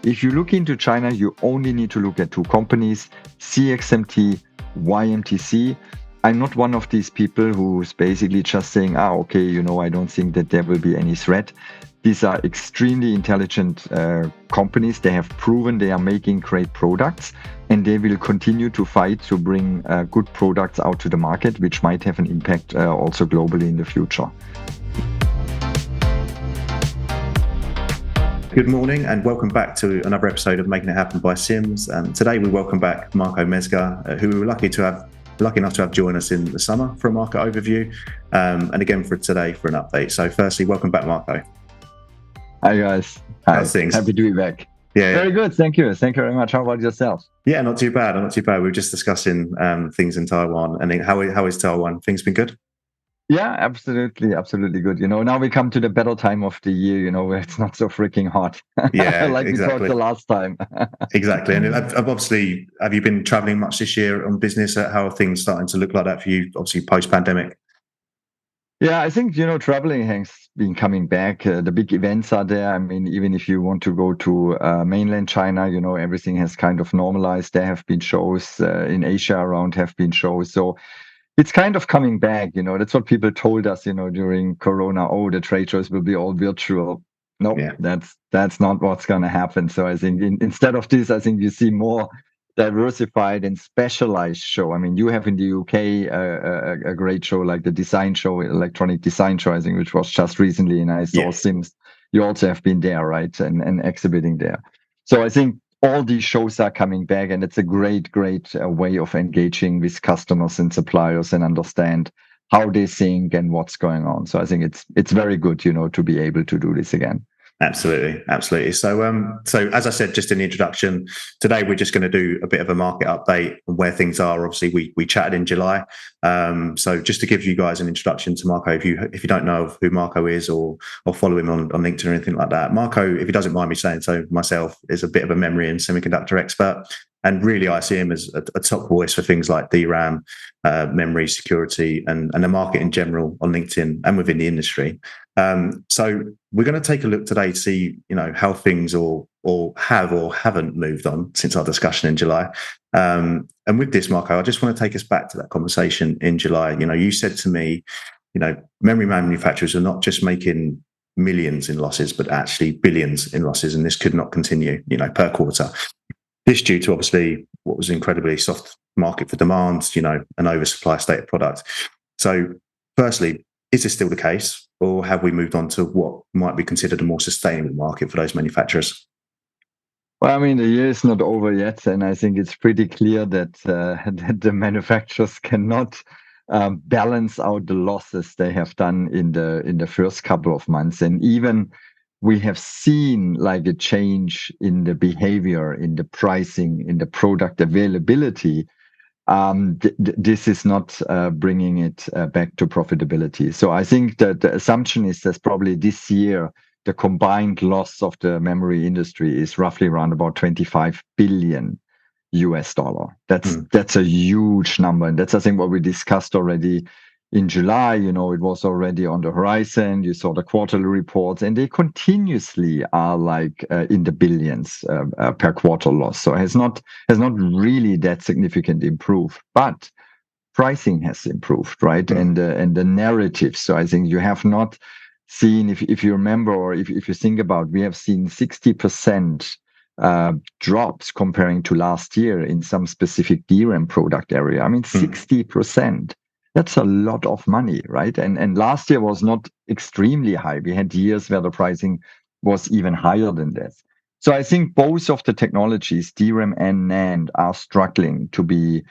if you look into China, you only need to look at two companies, CXMT, YMTC. I'm not one of these people who's basically just saying, okay, I don't think that there will be any threat. These are extremely intelligent companies. They have proven they are making great products, and they will continue to fight to bring good products out to the market, which might have an impact also globally in the future. Good morning and welcome back to another episode of Making It Happen by Sims. Today we welcome back Marco Mezger, who we were lucky enough to have join us in the summer for a market overview, and again for today for an update. So firstly, welcome back, Marco. Hi guys. How's things? Happy to be back. Yeah. Very good. Thank you. Thank you very much. How about yourself? Yeah, not too bad. We were just discussing things in Taiwan. And how is Taiwan? Things been good? Yeah, absolutely good. Now we come to the better time of the year, where it's not so freaking hot. Yeah, like exactly. We talked the last time. Exactly. And obviously, have you been traveling much this year on business? How are things starting to look like that for you, obviously post-pandemic? Yeah, I think, traveling has been coming back. The big events are there. I mean, even if you want to go to mainland China, everything has kind of normalized. There have been shows in Asia around have been shows. So it's kind of coming back, that's what people told us, during Corona. Oh, the trade shows will be all virtual. Nope, Yeah. that's not what's going to happen. So I think instead of this, I think you see more diversified and specialized show. I mean, you have in the UK a great show like the design show, electronic design show, I think, which was just recently, and I saw Sims. You also have been there, right, and exhibiting there. So I think all these shows are coming back, and it's a great way of engaging with customers and suppliers and understand how they think and what's going on. So I think it's very good, to be able to do this again. Absolutely. So as I said, just in the introduction, today we're just going to do a bit of a market update on where things are. Obviously, we chatted in July. So just to give you guys an introduction to Marco, if you don't know who Marco is or follow him on LinkedIn or anything like that, Marco, if he doesn't mind me saying so myself, is a bit of a memory and semiconductor expert. And really, I see him as a top voice for things like DRAM, memory, security, and the market in general on LinkedIn and within the industry. So we're going to take a look today to see, how things or have or haven't moved on since our discussion in July. And with this, Marco, I just want to take us back to that conversation in July. You said to me, memory manufacturers are not just making millions in losses, but actually billions in losses, and this could not continue, per quarter. This due to obviously what was incredibly soft market for demand, an oversupply state of product. So firstly, is this still the case, or have we moved on to what might be considered a more sustainable market for those manufacturers? Well, I mean, the year is not over yet, and I think it's pretty clear that the manufacturers cannot balance out the losses they have done in the first couple of months, and even we have seen like a change in the behavior, in the pricing, in the product availability. This is not bringing it back to profitability. So I think that the assumption is that probably this year, the combined loss of the memory industry is roughly around about $25 billion. That's a huge number. And that's, I think, what we discussed already in July. It was already on the horizon. You saw the quarterly reports, and they continuously are like in the billions per quarter loss. So it has not really that significant improved, but pricing has improved, right? And the narrative. So I think you have not seen, if you remember, or if you think about, we have seen 60% drops comparing to last year in some specific DRAM product area. I mean, 60%. That's a lot of money, right? And last year was not extremely high. We had years where the pricing was even higher than that. So I think both of the technologies, DRAM and NAND, are struggling to be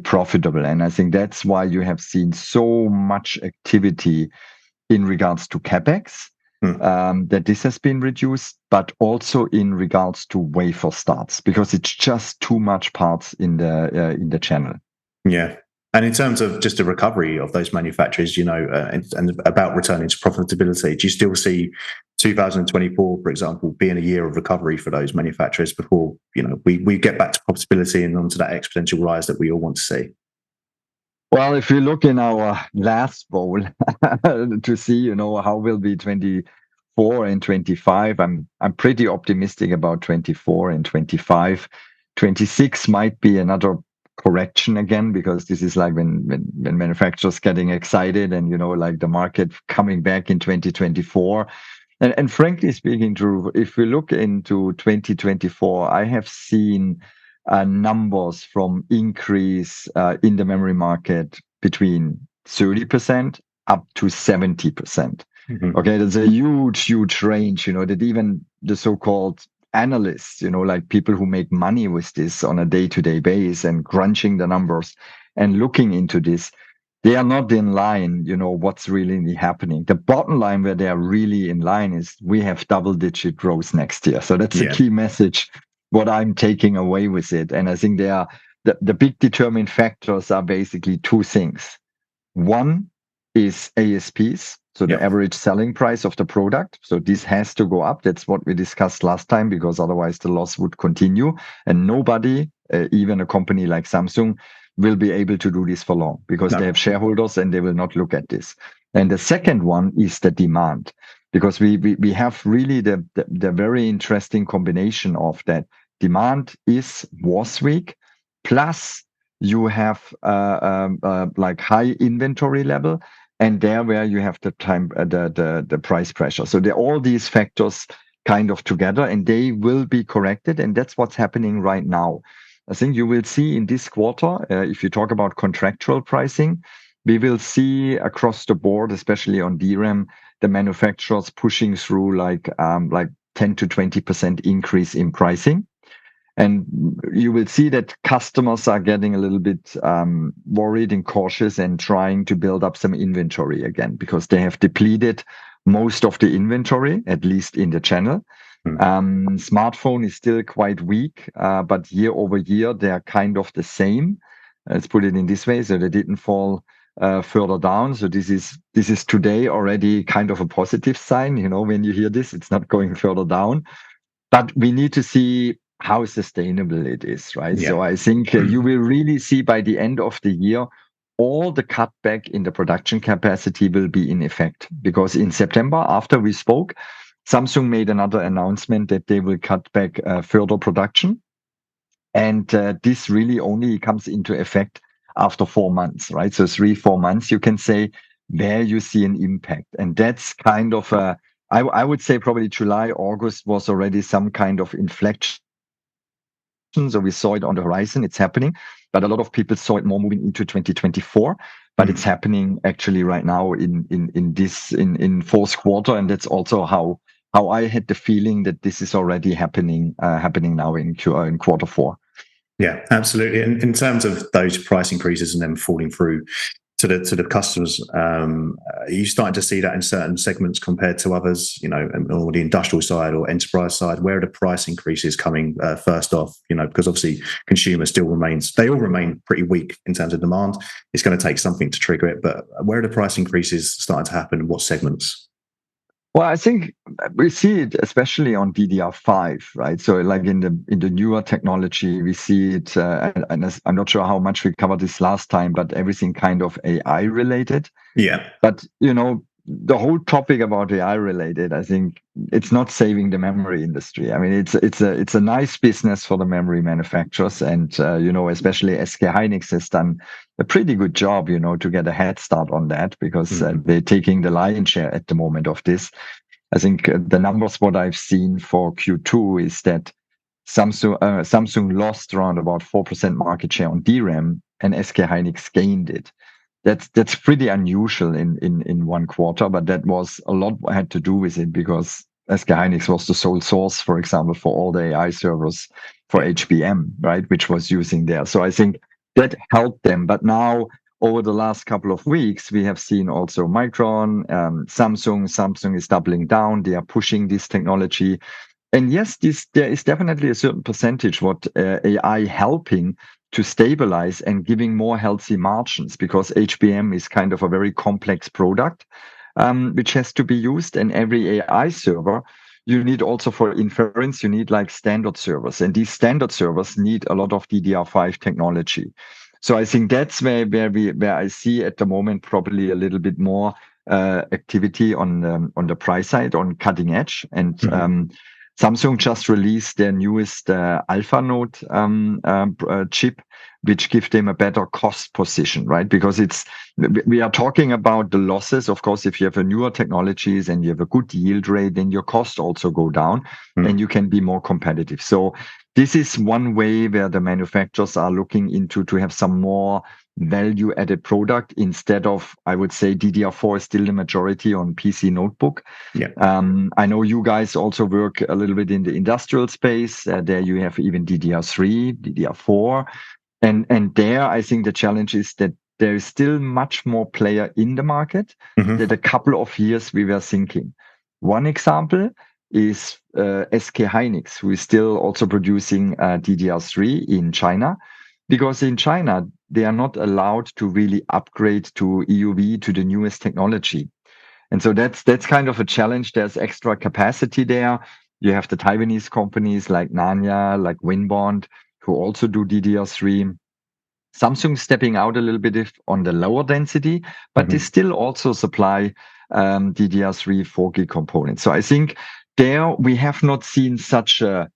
profitable. And I think that's why you have seen so much activity in regards to CapEx, that this has been reduced, but also in regards to wafer starts, because it's just too much parts in the channel. Yeah. And in terms of just the recovery of those manufacturers, and about returning to profitability, do you still see 2024, for example, being a year of recovery for those manufacturers before, we get back to profitability and onto that exponential rise that we all want to see? Well, if you look in our last bowl to see, how will be 24 and 25. I'm pretty optimistic about 24 and 25. 26 might be another correction again, because this is like when manufacturers getting excited and like the market coming back in 2024. And frankly speaking, Drew, if we look into 2024, I have seen numbers from increase in the memory market between 30% up to 70%. Mhm. Okay, that's a huge range, that even the so-called analysts, like people who make money with this on a day-to-day basis and crunching the numbers and looking into this, they are not in line, what's really happening. The bottom line where they are really in line is we have double-digit growth next year. So that's the Yeah. key message, what I'm taking away with it. And I think they are the big determining factors are basically two things. One is ASPs, so the Yeah. average selling price of the product. So this has to go up. That's what we discussed last time, because otherwise the loss would continue. And nobody, even a company like Samsung, will be able to do this for long, because they No. have shareholders and they will not look at this. And the second one is the demand, because we have really the very interesting combination of that demand was weak, plus you have like high inventory level, and there where you have the price pressure. So all these factors kind of together, and they will be corrected, and that's what's happening right now. I think you will see in this quarter, if you talk about contractual pricing, we will see across the board, especially on DRAM, the manufacturers pushing through like 10 to 20% increase in pricing. And you will see that customers are getting a little bit worried and cautious and trying to build up some inventory again, because they have depleted most of the inventory, at least in the channel. Smartphone is still quite weak, but year over year, they are kind of the same. Let's put it in this way. So they didn't fall further down. So this is today already kind of a positive sign. When you hear this, it's not going further down. But we need to see how sustainable it is, right? Yeah. So I think you will really see by the end of the year, all the cutback in the production capacity will be in effect. Because in September, after we spoke, Samsung made another announcement that they will cut back further production. And this really only comes into effect after 4 months, right? So 3, 4 months, you can say, where you see an impact. And that's kind of I would say probably July, August was already some kind of inflection. So we saw it on the horizon, it's happening, but a lot of people saw it more moving into 2024. But it's happening actually right now in fourth quarter, and that's also how I had the feeling that this is already happening now in quarter four. Yeah, absolutely. And in terms of those price increases and then falling through to the customers, are you starting to see that in certain segments compared to others? Or the industrial side or enterprise side, where are the price increases coming first off? Because obviously consumer still they all remain pretty weak in terms of demand. It's going to take something to trigger it, but where are the price increases starting to happen? What segments? Well, I think we see it especially on DDR5, right? So, like in the newer technology, we see it, and I'm not sure how much we covered this last time, but everything kind of AI related. Yeah. But the whole topic about AI related, I think it's not saving the memory industry. I mean, it's a nice business for the memory manufacturers, and especially SK Hynix has done a pretty good job, to get a head start on that, because they're taking the lion's share at the moment of this. I think the numbers what I've seen for Q2 is that Samsung lost around about 4% market share on DRAM, and SK Hynix gained it. That's pretty unusual in one quarter, but that was a lot had to do with it, because SK Hynix was the sole source, for example, for all the AI servers for HBM, right, which was using there. So I think that helped them. But now, over the last couple of weeks, we have seen also Micron, Samsung is doubling down. They are pushing this technology. And yes, there is definitely a certain percentage what AI helping to stabilize and giving more healthy margins, because HBM is kind of a very complex product, which has to be used. And every AI server, you need also for inference, you need like standard servers. And these standard servers need a lot of DDR5 technology. So I think that's where I see at the moment probably a little bit more activity on the price side on cutting edge, and Mhm. Samsung just released their newest Alpha Node chip, which gives them a better cost position, right? Because we are talking about the losses. Of course, if you have a newer technologies and you have a good yield rate, then your cost also go down, and you can be more competitive. So this is one way where the manufacturers are looking into to have some more value added product instead of, I would say, DDR4 is still the majority on PC notebook. Yeah. I know you guys also work a little bit in the industrial space. There you have even DDR3, DDR4. And there, I think the challenge is that there is still much more player in the market Mhm. that a couple of years we were thinking. One example is SK Hynix, who is still also producing DDR3 in China, because in China, they are not allowed to really upgrade to EUV to the newest technology. And so that's kind of a challenge. There's extra capacity there. You have the Taiwanese companies like Nanya, like Winbond, who also do DDR3. Samsung stepping out a little bit on the lower density, but they Mhm. still also supply DDR3 4G components. So I think there we have not seen such a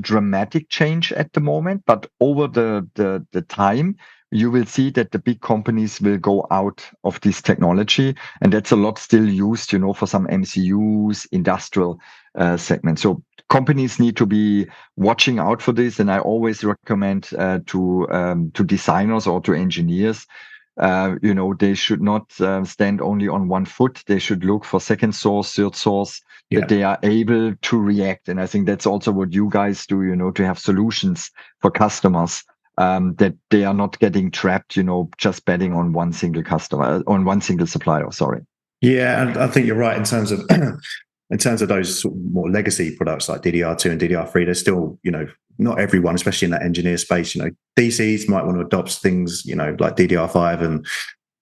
dramatic change at the moment, but over the time, you will see that the big companies will go out of this technology, and that's a lot still used, for some MCUs, industrial segments. So companies need to be watching out for this, and I always recommend to designers or to engineers. They should not stand only on one foot. They should look for second source, third source, that Yeah. they are able to react. And I think that's also what you guys do, to have solutions for customers, that they are not getting trapped, just betting on one single customer, on one single supplier, sorry. Yeah, and I think you're right in terms of in terms of those sort of more legacy products like DDR2 and DDR3. There's still, not everyone, especially in that engineer space, DCs might want to adopt things, like DDR5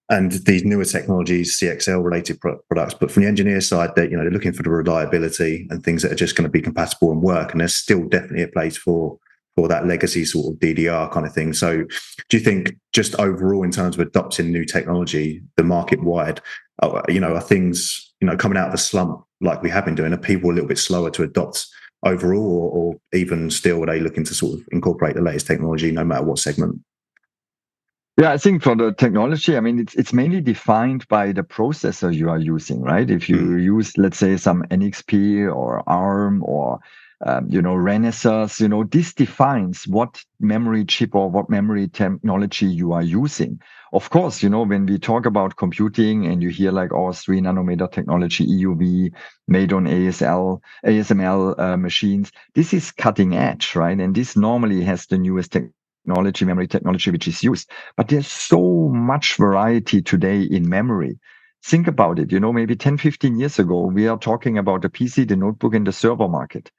and these newer technologies, CXL related products. But from the engineer side, they're looking for the reliability and things that are just going to be compatible and work. And there's still definitely a place for that legacy sort of DDR kind of thing. So do you think just overall in terms of adopting new technology, the market wide, are things, coming out of the slump like we have been doing, are people a little bit slower to adopt overall, or even still, are they looking to sort of incorporate the latest technology no matter what segment? Yeah, I think for the technology, I mean, it's mainly defined by the processor you are using, right? If you Mm. use, let's say, some NXP or ARM or Renesas, this defines what memory chip or what memory technology you are using. Of course, when we talk about computing and you hear like our 3 nanometer technology, EUV made on ASML machines, this is cutting edge, right? And this normally has the newest technology, memory technology, which is used. But there's so much variety today in memory. Think about it, maybe 10, 15 years ago, we are talking about the PC, the notebook, and the server market.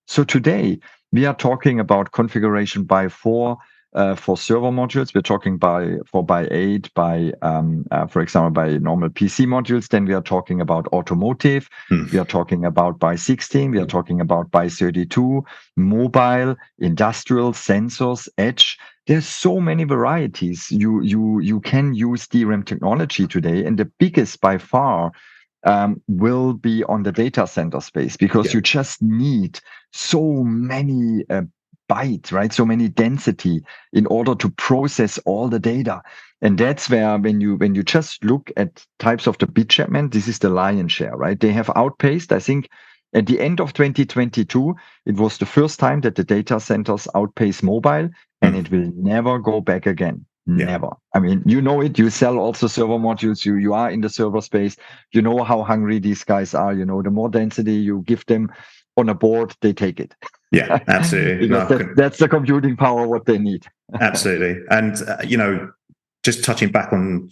So today, we are talking about configuration by 4 for server modules. We're talking by 4 by 8 by, for example, by normal PC modules. Then we are talking about automotive. Mm. We are talking about by 16. We are talking about by 32, mobile, industrial, sensors, edge. There's so many varieties. You can use DRAM technology today, and the biggest by far will be on the data center space, because Yeah. you just need so many bytes, right? So many density in order to process all the data. And that's where when you just look at types of the bit shipment, this is the lion's share, right? They have outpaced, I think, at the end of 2022, it was the first time that the data centers outpace mobile, and Mm. it will never go back again. Yeah. Never. I mean, you sell also server modules, you are in the server space, you know how hungry these guys are, the more density you give them on a board, they take it. Yeah, absolutely. Because No, that's the computing power what they need. absolutely. And, just touching back on,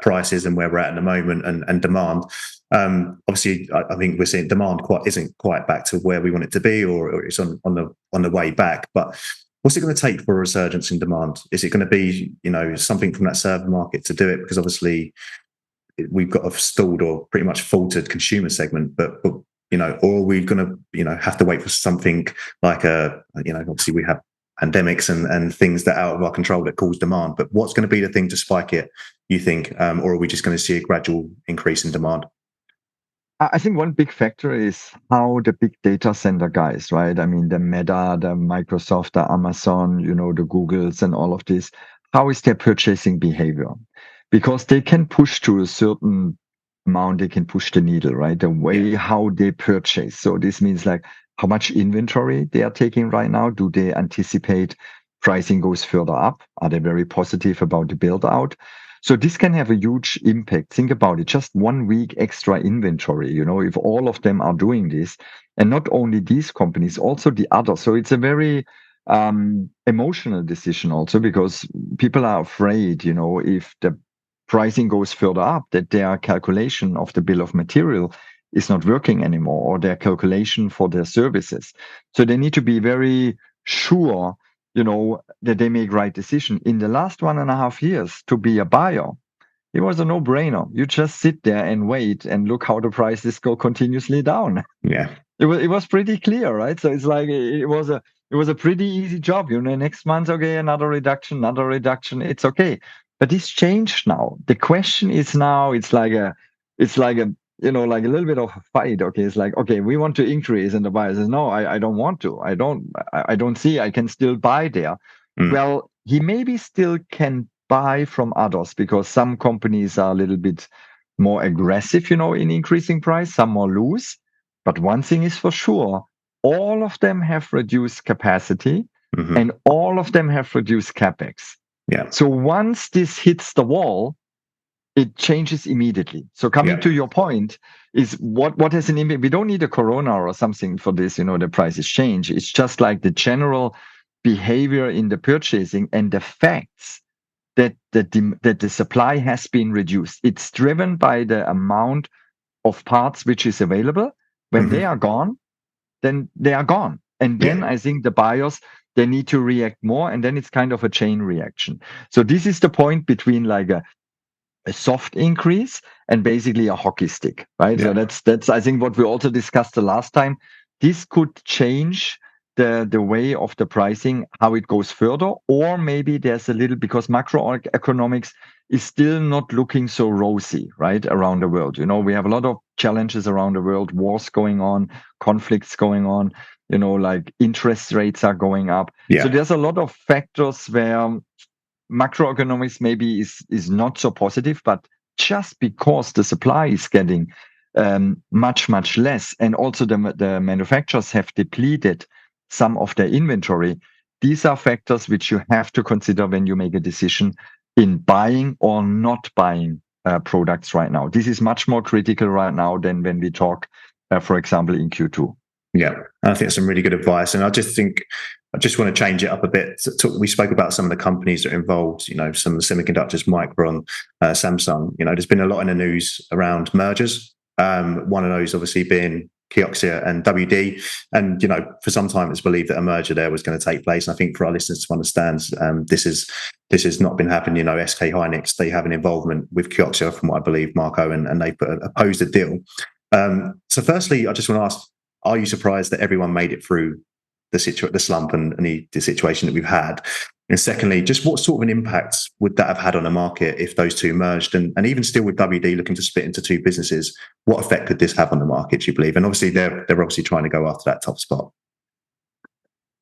prices and where we're at the moment and demand. Obviously, I think we're seeing demand isn't quite back to where we want it to be, or it's on the way back. But what's it going to take for a resurgence in demand? Is it going to be, something from that server market to do it? Because obviously we've got a stalled or pretty much faltered consumer segment, but or are we going to, have to wait for something like obviously we have pandemics and things that are out of our control that cause demand. But what's going to be the thing to spike it, you think? Or are we just going to see a gradual increase in demand? I think one big factor is how the big data center guys, right? I mean, the Meta, the Microsoft, the Amazon, the Googles and all of this, how is their purchasing behavior? Because they can push to a certain amount, they can push the needle, right? The way how they purchase. So this means like how much inventory they are taking right now. Do they anticipate pricing goes further up? Are they very positive about the build out? So this can have a huge impact. Think about it, just 1 week extra inventory, if all of them are doing this, and not only these companies, also the others. So it's a very emotional decision also, because people are afraid, if the pricing goes further up, that their calculation of the bill of material is not working anymore, or their calculation for their services. So they need to be very sure that they make right decision. In the last 1.5 years, to be a buyer, it was a no-brainer. You just sit there and wait and look how the prices go continuously down. Yeah. It was pretty clear, right? So it's like it was a pretty easy job. Next month, okay, another reduction, it's okay. But this changed now. The question is now, it's like a like a little bit of a fight. Okay, it's like, okay, we want to increase, and the buyer says, no, I don't want to. I don't see I can still buy there. Well, he maybe still can buy from others, because some companies are a little bit more aggressive, in increasing price, some more loose. But one thing is for sure, all of them have reduced capacity, and all of them have reduced capex. Yeah. So once this hits the wall, it changes immediately. So coming to your point, is what has an impact? We don't need a corona or something for this, the prices change. It's just like the general behavior in the purchasing and the facts that the supply has been reduced. It's driven by the amount of parts which is available. When they are gone, then they are gone. And then I think the buyers, they need to react more, and then it's kind of a chain reaction. So this is the point between like a soft increase and basically a hockey stick, right? So that's I think what we also discussed the last time. This could change the way of the pricing, how it goes further, or maybe there's a little, because macroeconomics is still not looking so rosy, right, around the world. We have a lot of challenges around the world, wars going on, conflicts going on, like interest rates are going up. So there's a lot of factors where macroeconomics maybe is not so positive, but just because the supply is getting much less, and also the manufacturers have depleted some of their inventory, these are factors which you have to consider when you make a decision in buying or not buying products right now. This is much more critical right now than when we talk, for example, in Q2. Yeah, I think that's some really good advice. And I just want to change it up a bit. We spoke about some of the companies that are involved, some of the semiconductors, Micron, Samsung. There's been a lot in the news around mergers. One of those obviously being Kioxia and WD. And, for some time it's believed that a merger there was going to take place. And I think for our listeners to understand, this has not been happening. SK Hynix, they have an involvement with Kioxia, from what I believe, Marco, and they opposed the deal. So firstly, I just want to ask, are you surprised that everyone made it through the slump and the situation that we've had? And secondly, just what sort of an impact would that have had on the market if those two merged? And even still with WD looking to split into two businesses, what effect could this have on the market, do you believe? And obviously they're obviously trying to go after that top spot.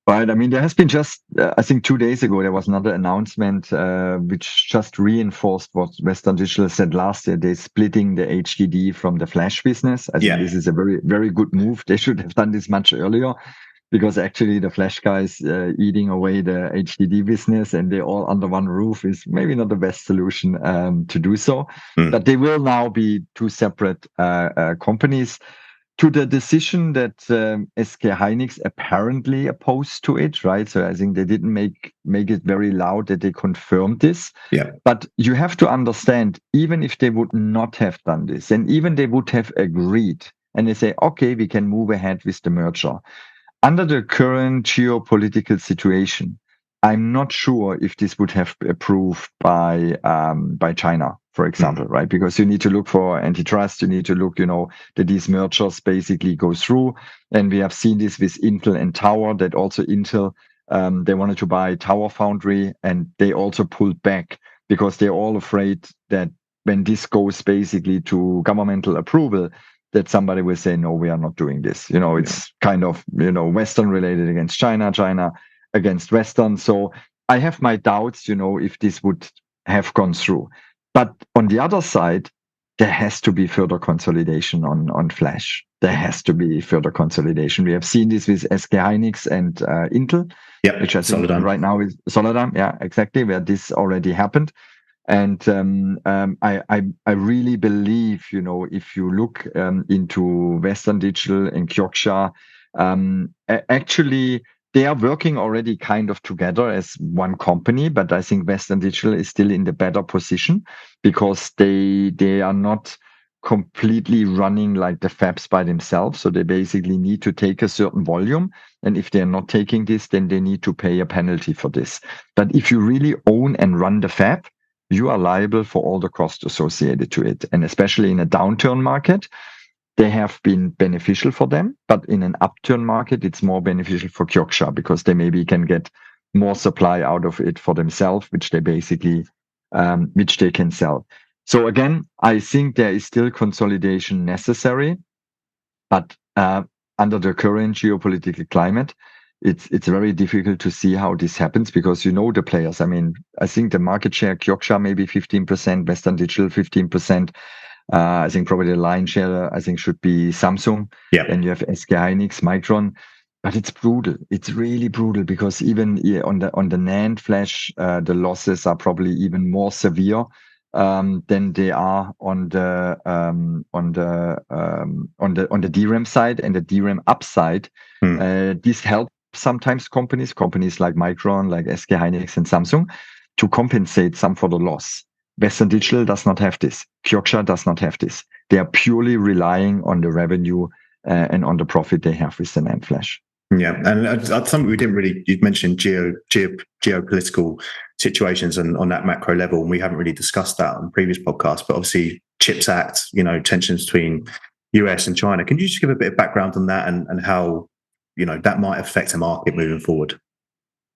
Right. I mean, there has been just, I think 2 days ago, there was another announcement which just reinforced what Western Digital said last year. They're splitting the HDD from the flash business. I think this is a very, very good move. They should have done this much earlier, because actually the flash guys eating away the HDD business, and they're all under one roof, is maybe not the best solution to do so. But they will now be two separate companies. To the decision that SK Hynix apparently opposed to it, right? So I think they didn't make it very loud that they confirmed this. Yeah. But you have to understand, even if they would not have done this, and even they would have agreed, and they say, okay, we can move ahead with the merger. Under the current geopolitical situation, I'm not sure if this would have been approved by China, for example, right? Because you need to look for antitrust, you need to look, that these mergers basically go through. And we have seen this with Intel and Tower, that also Intel They wanted to buy Tower Foundry, and they also pulled back because they're all afraid that when this goes basically to governmental approval, that somebody will say, no, we are not doing this. It's kind of, Western related against China, China against Western. So I have my doubts, if this would have gone through. But on the other side, there has to be further consolidation on flash. There has to be further consolidation. We have seen this with SK Hynix and Intel, which I think Solidigm. right now is Solidigm. Yeah, exactly, where this already happened. And I really believe, if you look into Western Digital and Kioxia, actually they are working already kind of together as one company, but I think Western Digital is still in the better position because they are not completely running like the fabs by themselves. So they basically need to take a certain volume. And if they're not taking this, then they need to pay a penalty for this. But if you really own and run the fab, you are liable for all the costs associated to it. And especially in a downturn market, they have been beneficial for them. But in an upturn market, it's more beneficial for Kioxia because they maybe can get more supply out of it for themselves, which they can sell. So again, I think there is still consolidation necessary, but under the current geopolitical climate, it's very difficult to see how this happens because the players. I mean, I think the market share, Kioxia maybe 15%, Western Digital 15%. I think probably the line share, I think, should be Samsung. Yeah. Then you have SK Hynix, Micron. But it's brutal. It's really brutal because even on the NAND flash, the losses are probably even more severe than they are on the DRAM side and the DRAM upside. This helps sometimes companies like Micron, like SK Hynix and Samsung, to compensate some for the loss. Western Digital does not have this. Kioxia does not have this. They are purely relying on the revenue and on the profit they have with the NAND flash. Yeah, and something we didn't really, you mentioned geopolitical situations and on that macro level, and we haven't really discussed that on previous podcasts, but obviously CHIPS Act, tensions between US and China. Can you just give a bit of background on that and how, that might affect the market moving forward?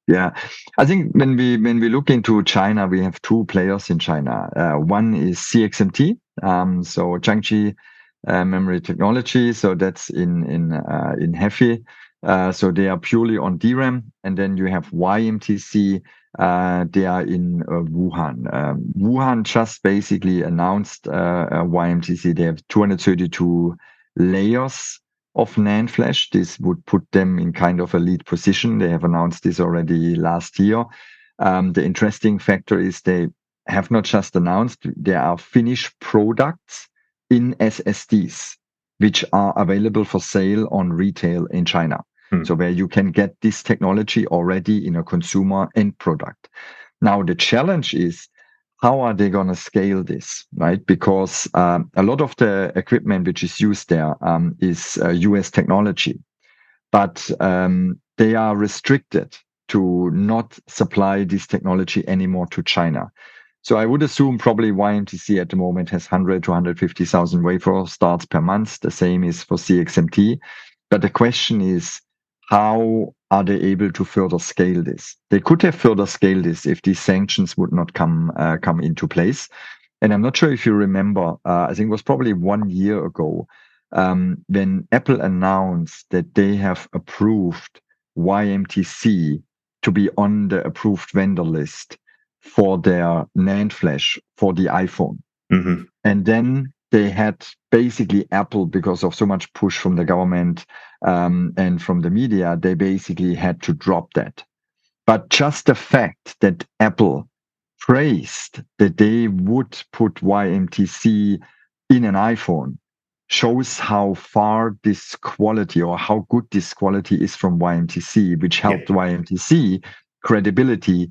Yeah, I think when we look into China, we have two players in China. One is CXMT, so Jiangxi Memory Technology. So that's in HEFI. So they are purely on DRAM, and then you have YMTC. They are in Wuhan. Wuhan just basically announced YMTC. They have 232 layers of NAND flash. This would put them in kind of a lead position. They have announced this already last year. The interesting factor is they have not just announced, there are finished products in SSDs, which are available for sale on retail in China. So where you can get this technology already in a consumer end product. Now, the challenge is, how are they going to scale this, right? Because a lot of the equipment which is used there is US technology, but they are restricted to not supply this technology anymore to China. So I would assume probably YMTC at the moment has 100 to 150,000 wafer starts per month. The same is for CXMT. But the question is, how are they able to further scale this? They could have further scaled this if these sanctions would not come into place. And I'm not sure if you remember, I think it was probably 1 year ago, when Apple announced that they have approved YMTC to be on the approved vendor list for their NAND flash for the iPhone. Mm-hmm. And then they had basically Apple, because of so much push from the government and from the media, they basically had to drop that. But just the fact that Apple praised that they would put YMTC in an iPhone shows how far this quality or how good this quality is from YMTC, which helped YMTC credibility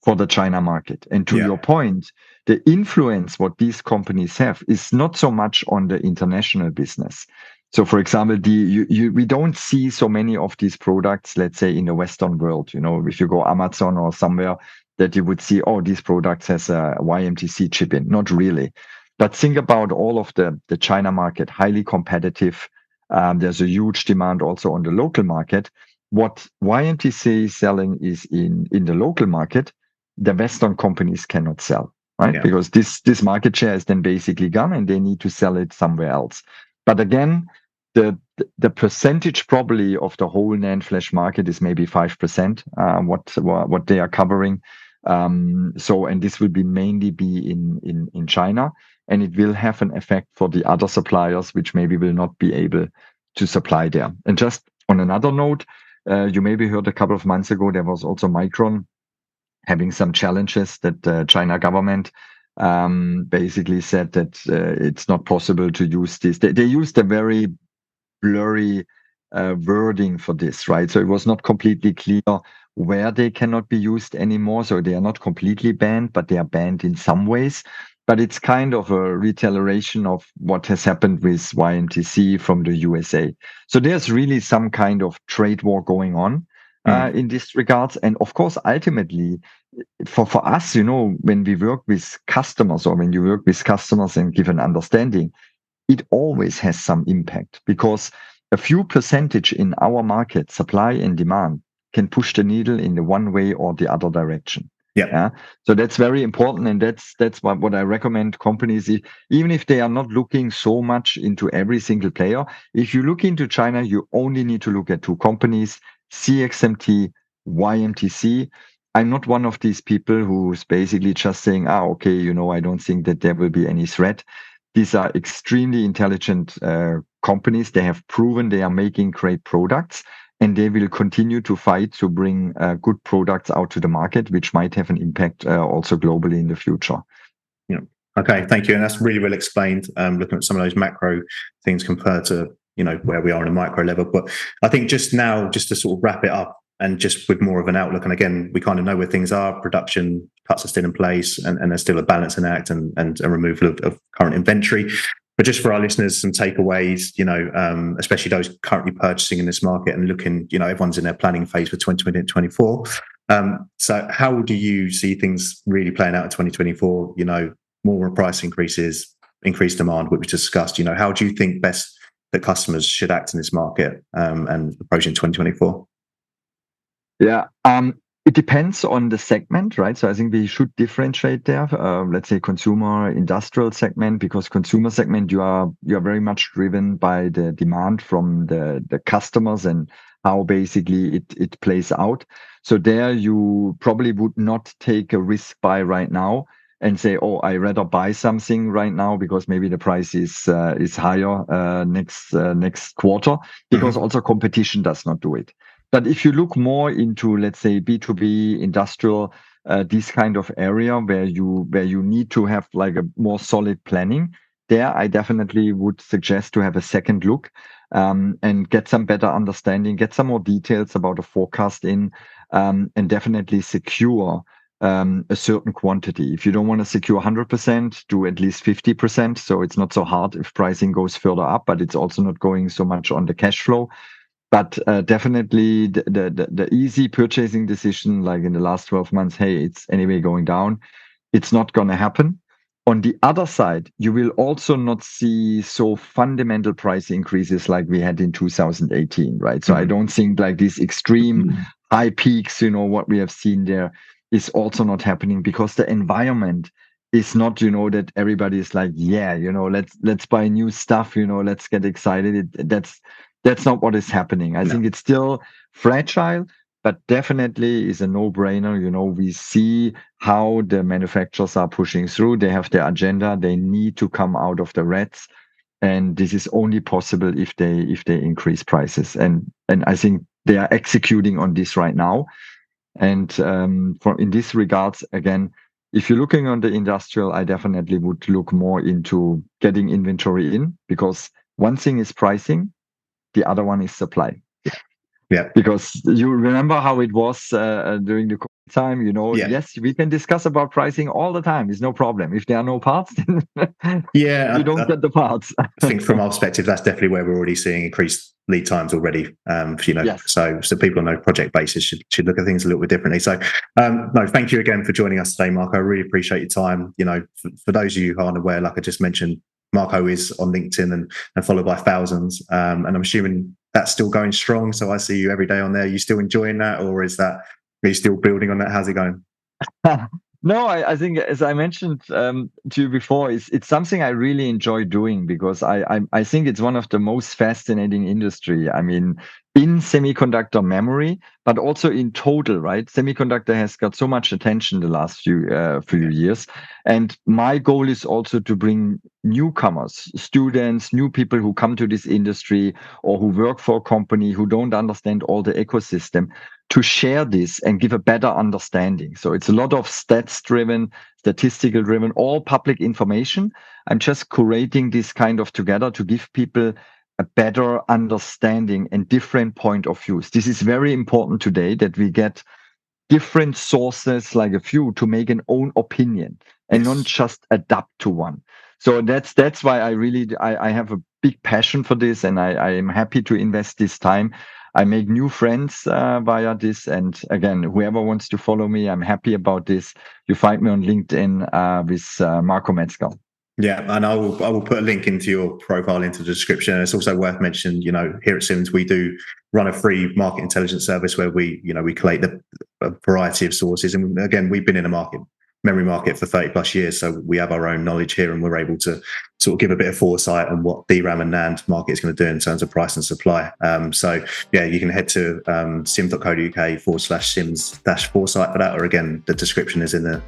for the China market. And to your point, the influence what these companies have is not so much on the international business. So, for example, we don't see so many of these products, let's say, in the Western world. If you go Amazon or somewhere, that you would see, oh, these products has a YMTC chip in. Not really. But think about all of the China market, highly competitive. There's a huge demand also on the local market. what YMTC is selling is in the local market, the Western companies cannot sell, right? Yeah. Because this market share is then basically gone and they need to sell it somewhere else. But again, the percentage probably of the whole NAND flash market is maybe 5%, what they are covering. And this will mainly be in China, and it will have an effect for the other suppliers, which maybe will not be able to supply there. And just on another note, you maybe heard a couple of months ago, there was also Micron having some challenges that the China government basically said that it's not possible to use this. They used a very blurry wording for this, right? So it was not completely clear where they cannot be used anymore. So they are not completely banned, but they are banned in some ways. But it's kind of a retaliation of what has happened with YMTC from the USA. So there's really some kind of trade war going on in this regards. And of course, ultimately, for us, when we work with customers or when you work with customers and give an understanding, it always has some impact because a few percentage in our market, supply and demand, can push the needle in the one way or the other direction. Yeah. So that's very important, and that's what I recommend companies, even if they are not looking so much into every single player. If you look into China, you only need to look at two companies: CXMT, YMTC. I'm not one of these people who's basically just saying, okay, I don't think that there will be any threat. These are extremely intelligent companies. They have proven they are making great products, and they will continue to fight to bring good products out to the market, which might have an impact also globally in the future. Yeah. Okay, thank you. And that's really well explained, looking at some of those macro things compared to, where we are on a micro level. But I think just to sort of wrap it up and just with more of an outlook, and again, we kind of know where things are, production cuts are still in place and there's still a balancing act and a removal of current inventory. But just for our listeners, some takeaways, especially those currently purchasing in this market and looking, everyone's in their planning phase for 2024. So how do you see things really playing out in 2024? More price increases, increased demand, which we discussed. How do you think best that customers should act in this market and approaching 2024? Yeah, it depends on the segment, right? So I think we should differentiate there. Let's say consumer, industrial segment, because consumer segment you are very much driven by the demand from the customers and how basically it plays out. So there you probably would not take a risk buy right now and say, I rather buy something right now because maybe the price is higher next quarter, because also competition does not do it. But if you look more into, let's say, B2B, industrial, this kind of area where you need to have like a more solid planning, there I definitely would suggest to have a second look and get some better understanding, get some more details about the forecast and definitely secure a certain quantity. If you don't want to secure 100%, do at least 50%. So it's not so hard if pricing goes further up, but it's also not going so much on the cash flow. But definitely the easy purchasing decision, like in the last 12 months, hey, it's anyway going down. It's not going to happen. On the other side, you will also not see so fundamental price increases like we had in 2018, right? So I don't think like these extreme high peaks, what we have seen there is also not happening because the environment is not, that everybody is like, let's buy new stuff, let's get excited. That's not what is happening. I think it's still fragile, but definitely is a no-brainer. We see how the manufacturers are pushing through. They have their agenda. They need to come out of the reds. And this is only possible if they increase prices. And I think they are executing on this right now. And in this regards, again, if you're looking on the industrial, I definitely would look more into getting inventory in, because one thing is pricing, the other one is supply. Yeah. Because you remember how it was during the COVID time, yes, we can discuss about pricing all the time. It's no problem. If there are no parts, then you don't get the parts. I think from our perspective, that's definitely where we're already seeing increased lead times already. Yes. So people on a project basis should look at things a little bit differently. So no, thank you again for joining us today, Marco. I really appreciate your time. For those of you who aren't aware, like I just mentioned, Marco is on LinkedIn and followed by thousands. And I'm assuming that's still going strong. So I see you every day on there. Are you still enjoying that, or are you still building on that? How's it going? No, I think, as I mentioned to you before, it's something I really enjoy doing, because I think it's one of the most fascinating industry. I mean, in semiconductor memory, but also in total, right? Semiconductor has got so much attention the last few years, and my goal is also to bring newcomers, students, new people who come to this industry or who work for a company who don't understand all the ecosystem, to share this and give a better understanding. So it's a lot of stats driven, statistical driven, all public information. I'm just curating this kind of together to give people a better understanding and different point of views. This is very important today, that we get different sources, like a few, to make an own opinion and not Yes. just adapt to one. So that's why I have a big passion for this, and I am happy to invest this time. I make new friends via this, and again, whoever wants to follow me, I'm happy about this. You find me on LinkedIn with Marco Mezger. Yeah, and I will put a link into your profile into the description. It's also worth mentioning, here at Sims, we do run a free market intelligence service where we collate a variety of sources. And again, we've been in a memory market for 30 plus years, so we have our own knowledge here, and we're able to sort of give a bit of foresight on what DRAM and NAND market is going to do in terms of price and supply. So yeah, you can head to sim.co.uk/sims-foresight for that, or again, the description is in the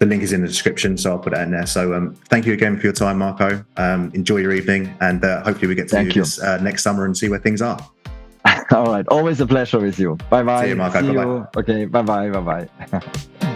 link is in the description, so I'll put it in there. So thank you again for your time, Marco. Enjoy your evening, and hopefully we get to do this next summer and see where things are. All right. Always a pleasure with you. Bye bye. See you, Marco. See Bye-bye. you. Okay. Bye bye. Bye bye.